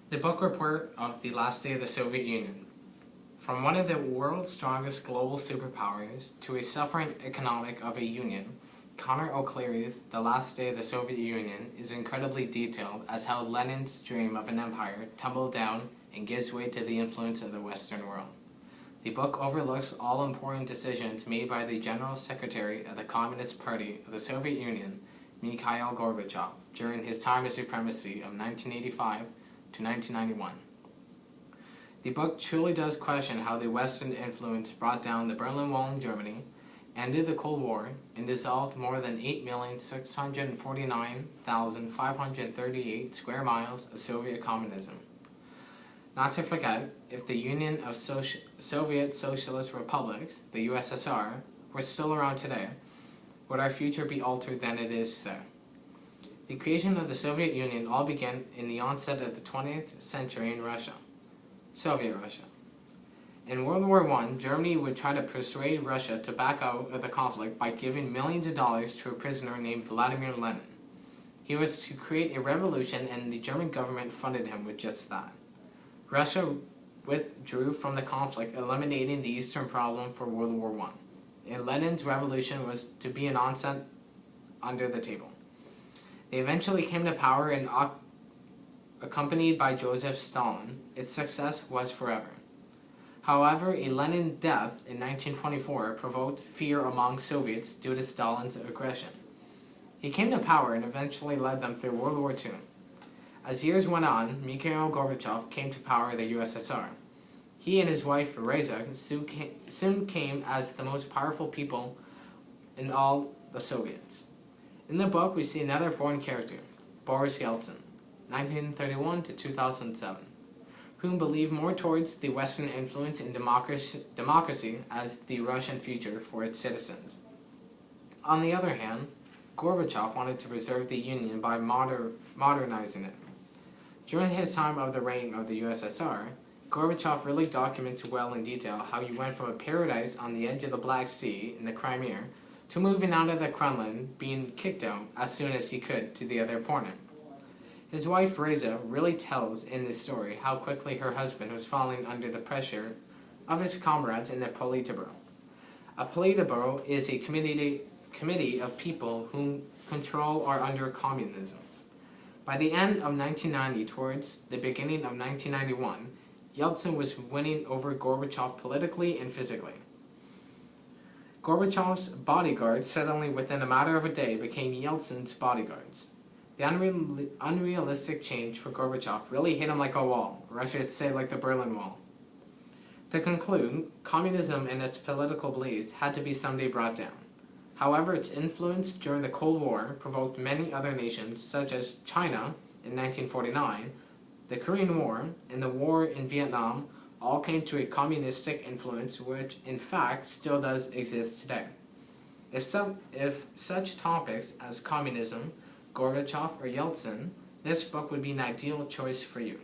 The book report of the last day of the Soviet Union. From one of the world's strongest global superpowers to a suffering economic of a union, Conor O'Clery's The Last Day of the Soviet Union is incredibly detailed as how Lenin's dream of an empire tumbled down and gives way to the influence of the Western world. The book overlooks all important decisions made by the General Secretary of the Communist Party of the Soviet Union, Mikhail Gorbachev, during his time of supremacy of 1985 to 1991. The book truly does question how the Western influence brought down the Berlin Wall in Germany, ended the Cold War, and dissolved more than 8,649,538 square miles of Soviet communism. Not to forget, if the Union of Soviet Socialist Republics, the USSR, were still around today, would our future be altered than it is today? The creation of the Soviet Union all began in the onset of the 20th century in Russia, Soviet Russia. In World War I, Germany would try to persuade Russia to back out of the conflict by giving millions of dollars to a prisoner named Vladimir Lenin. He was to create a revolution, and the German government funded him with just that. Russia withdrew from the conflict, eliminating the Eastern problem for World War I, and Lenin's revolution was to be an onset under the table. They eventually came to power and accompanied by Joseph Stalin, its success was forever. However, a Lenin death in 1924 provoked fear among Soviets due to Stalin's aggression. He came to power and eventually led them through World War II. As years went on, Mikhail Gorbachev came to power the USSR. He and his wife, Reza, soon came as the most powerful people in all the Soviets. In the book, we see another important character, Boris Yeltsin, 1931 to 2007, whom believed more towards the Western influence in democracy as the Russian future for its citizens. On the other hand, Gorbachev wanted to preserve the Union by modernizing it. During his time of the reign of the USSR, Gorbachev really documents well in detail how he went from a paradise on the edge of the Black Sea in the Crimea to moving out of the Kremlin, being kicked out as soon as he could to the other opponent. His wife Reza really tells in this story how quickly her husband was falling under the pressure of his comrades in the Politburo. A Politburo is a committee of people whom control or under communism. By the end of 1990, towards the beginning of 1991, Yeltsin was winning over Gorbachev politically and physically. Gorbachev's bodyguards suddenly, within a matter of a day, became Yeltsin's bodyguards. The unrealistic change for Gorbachev really hit him like a wall, or I should say like the Berlin Wall. To conclude, communism and its political beliefs had to be someday brought down. However, its influence during the Cold War provoked many other nations, such as China in 1949, the Korean War, and the war in Vietnam, all came to a communistic influence which, in fact, still does exist today. If such topics as communism, Gorbachev, or Yeltsin, this book would be an ideal choice for you.